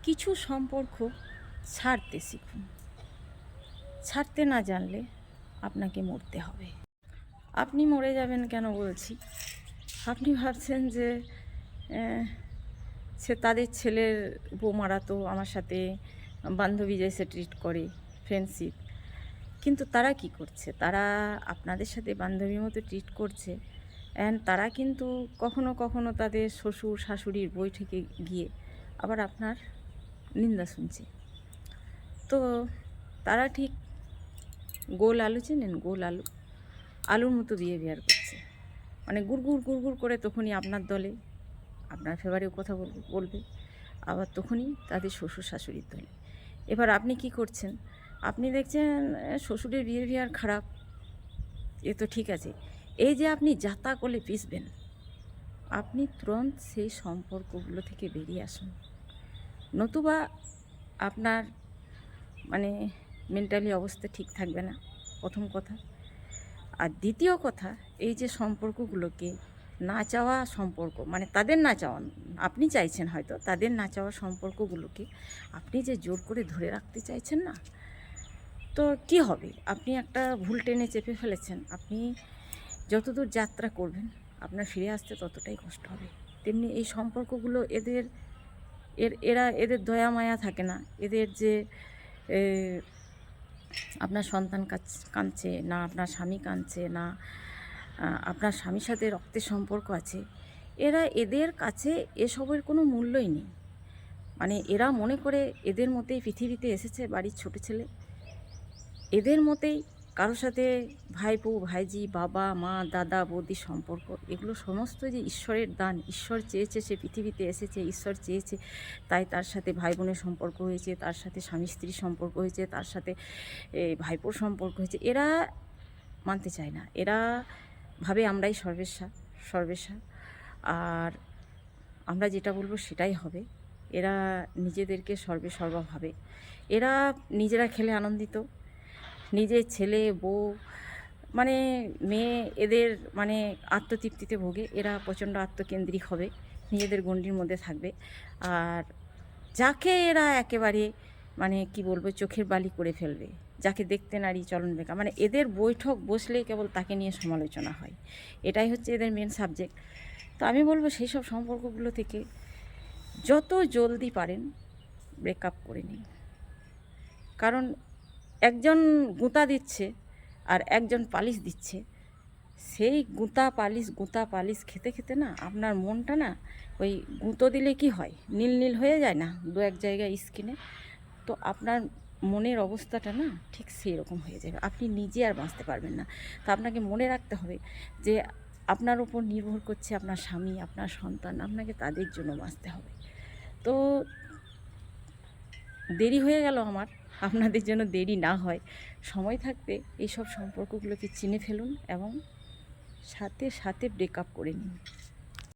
কিছু সম্পর্ক ছাড়তে শিখুন। ছাড়তে না জানলে আপনাকে মরতে হবে। আপনি মরে যাবেন কেন বলছি? আপনি ভাবছেন যে সে তাদের ছেলের বৌমারা তো আমার সাথে বান্ধবী জেসে ট্রিট করে, ফ্রেন্ডশিপ। কিন্তু তারা কি করছে? তারা আপনাদের সাথে বান্ধবীর মতো ট্রিট করছে, অ্যান্ড তারা কিন্তু কখনো কখনো তাদের শ্বশুর শাশুড়ির বৈঠকে গিয়ে আবার আপনার নিন্দা শুনছে। তো তারা ঠিক গোল আলু চেনেন? গোল আলু, আলুর মতো বিহেভিয়ার করছে। মানে গুড়গুড় গুড়গুড় করে তখনই আপনার দলে আপনার ফেভারে কথা বলবে, আবার তখনই তাদের শ্বশুর শাশুড়ির দলে। এবার আপনি কি করছেন? আপনি দেখছেন শ্বশুরের বিহেভিয়ার খারাপ, এ তো ঠিক আছে। এই যে আপনি যাতা করলে পিসবেন, আপনি তুরন্ত সেই সম্পর্কগুলো থেকে বেরিয়ে আসুন। নতুবা আপনার মানে মেন্টালি অবস্থা ঠিক থাকবে না, প্রথম কথা। আর দ্বিতীয় কথা, এই যে সম্পর্কগুলোকে না চাওয়া সম্পর্ক, মানে তাদের না চাওয়া, আপনি চাইছেন হয়তো, তাদের না চাওয়া সম্পর্কগুলোকে আপনি যে জোর করে ধরে রাখতে চাইছেন না, তো কি হবে? আপনি একটা ভুল টেনে চেপে ফেলেছেন। আপনি যতদূর যাত্রা করবেন আপনার ফিরে আসতে ততটাই কষ্ট হবে। তেমনি এই সম্পর্কগুলো এদের দয়া মায়া থাকে না। এদের যে আপনার সন্তান কাঁদছে না, আপনার স্বামী কাঁদছে না, আপনার স্বামীর সাথে রক্তের সম্পর্ক আছে, এদের কাছে এসবের কোনো মূল্যই নেই। মানে এরা মনে করে এদের মতেই পৃথিবীতে এসেছে বাড়ির ছোটো ছেলে, এদের মতেই কারোর সাথে ভাইপো ভাইজি, বাবা মা, দাদা বৌদির সম্পর্ক, এগুলো সমস্ত যে ঈশ্বরের দান। ঈশ্বর চেয়েছে সে পৃথিবীতে এসেছে, ঈশ্বর চেয়েছে তাই তার সাথে ভাই বোনের সম্পর্ক হয়েছে, তার সাথে স্বামী স্ত্রীর সম্পর্ক হয়েছে, তার সাথে ভাইপোর সম্পর্ক হয়েছে। এরা মানতে চায় না, এরা ভাবে আমরাই সর্বেশা, আর আমরা যেটা বলবো সেটাই হবে। এরা নিজেদেরকে সর্বা ভাবে। এরা নিজেরা খেলে আনন্দিত, নিজের ছেলে বউ মানে মেয়ে এদের মানে আত্মতৃপ্তিতে ভোগে। এরা প্রচণ্ড আত্মকেন্দ্রিক হবে, নিজেদের গণ্ডির মধ্যে থাকবে। আর যাকে এরা একেবারে মানে কি বলবো চোখের বালি করে ফেলবে, যাকে দেখতে নারী চলন বেকা, মানে এদের বৈঠক বসলেই কেবল তাকে নিয়ে সমালোচনা হয়। এটাই হচ্ছে এদের মেন সাবজেক্ট। তো আমি বলবো সেই সব সম্পর্কগুলো থেকে যত জলদি পারেন ব্রেকআপ করে নিন। কারণ একজন গুঁতা দিচ্ছে আর একজন পালিশ দিচ্ছে, সেই গুঁতা পালিশ খেতে খেতে না আপনার মনটা না, ওই গুঁতো দিলে কি হয়, নীল নীল হয়ে যায় না দু এক জায়গায় স্কিনে, তো আপনার মনের অবস্থাটা না ঠিক সেই রকম হয়ে যাবে। আপনি নিজে আর বাঁচতে পারবেন না। তো আপনাকে মনে রাখতে হবে যে আপনার উপর নির্ভর করছে আপনার স্বামী, আপনার সন্তান, আপনাকে তাদের জন্য বাঁচতে হবে। তো দেরি হয়ে গেল আমার, আপনাদের জন্য দেরি না হয়, সময় থাকতে এইসব সম্পর্কগুলোকে চিনে ফেলুন এবং সাথে সাথে ব্রেকআপ করে নিন।